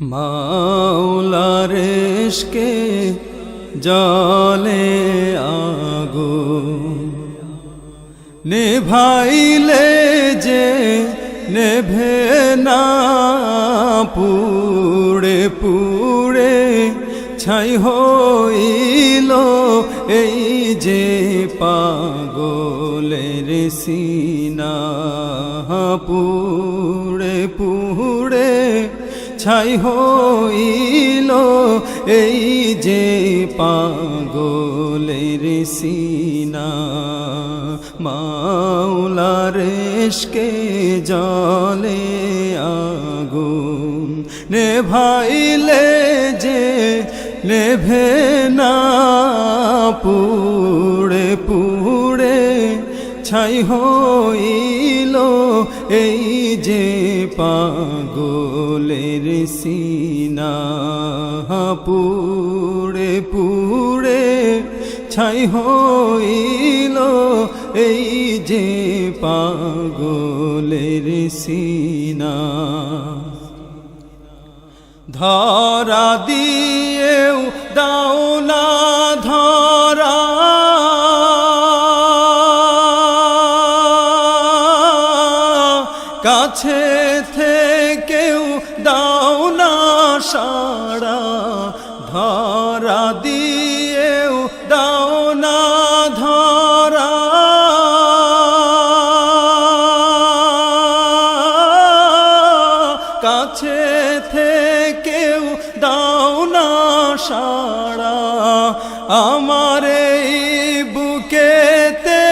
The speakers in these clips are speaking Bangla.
মাওলার ইশকে জলে আগুন নেভাইলে যে নেভে না, পুড়ে পুড়ে ছাই হইল এই যে পাগলের সিনা। পুড়ে পুড়ে ছাই হইল এই যে পাগলের সিনা। মাওলার ইশকে জলে আগুন নেভাইলে যে নেভে না, পুড়ে পুড়ে ছাই হইল এই যে পাগলের সিনা। পুড়ে পুড়ে ছাই হইল এই যে পাগলের সিনা। ধরা দিয়েও দাও না ধরা, কাছে থেকেও দাও না সাড়া। ধরা দিয়েও দাও না ধরা, কাছে থেকেও দাও না সাড়া। আমার এই বুকেতে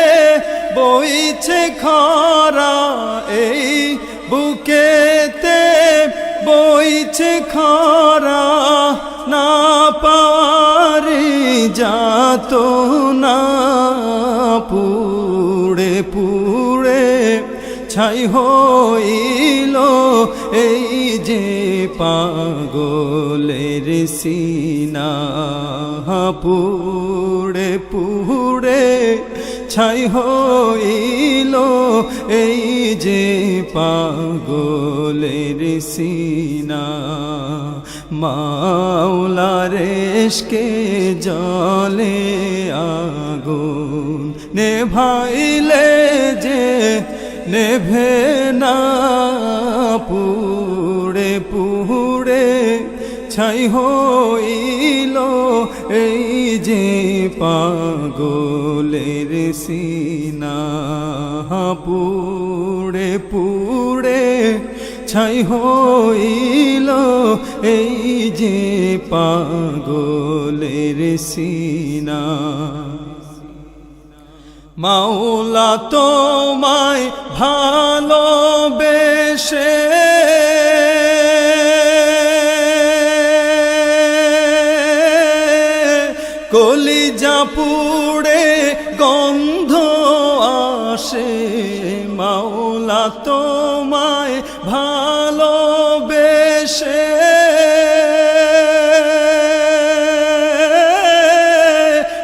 বইছে খরা, এই বুকেতে বইছে খরা, না পারি যাত না। পুড়ে পুড়ে ছাই হইল এই যে পাগলের সিনা। পুড়ে পুড়ে ছাই হইল এই যে পাগলের সিনা। মাওলার ইশকে জলে আগুন নেভাইলে যে নেভে না, পুড়ে পুড়ে ছাই হইল এই যে পাগলের সিনা। পুড়ে পুড়ে ছাই হইল এই যে পাগলের সিনা। মাওলা তোমায় ভালোবেসে কলিজা পুড়ে গন্ধ আসে। মাওলা তোমায় ভালোবেসে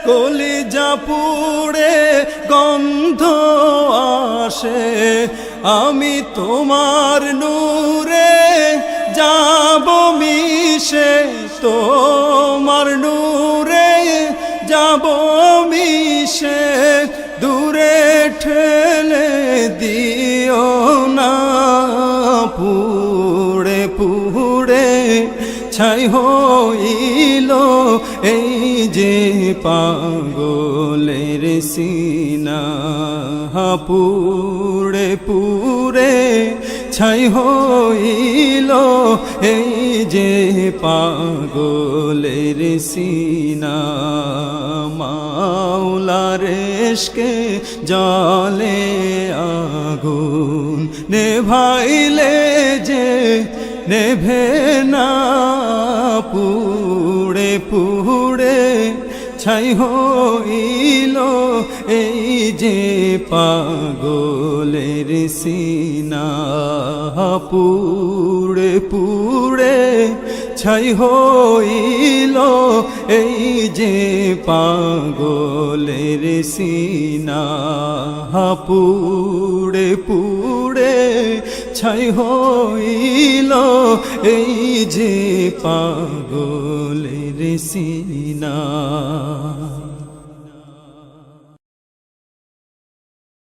কলিজা পুড়ে গন্ধ আসে। আমি তোমার নূরে যাব মিশে, তোমার নূরে যাব মিশে, দূরে ঠেলে দিও না। পুড়ে পুড়ে ছাই হইল এই যে পাগলের সিনা। পুড়ে পুড়ে ছাই হইল এই যে পাগলের সিনা। মাওলার ইশকে জলে আগুন নেভাইলে যে নেভে না, পুড়ে পুড়ে ছাই হইল এই যে পাগলের সিনা। পুড়ে পুড়ে ছাই হইল এই যে পাগলের সিনা। পুড়ে পুড়ে ছাই হইল এই যে পাগলের সিনা।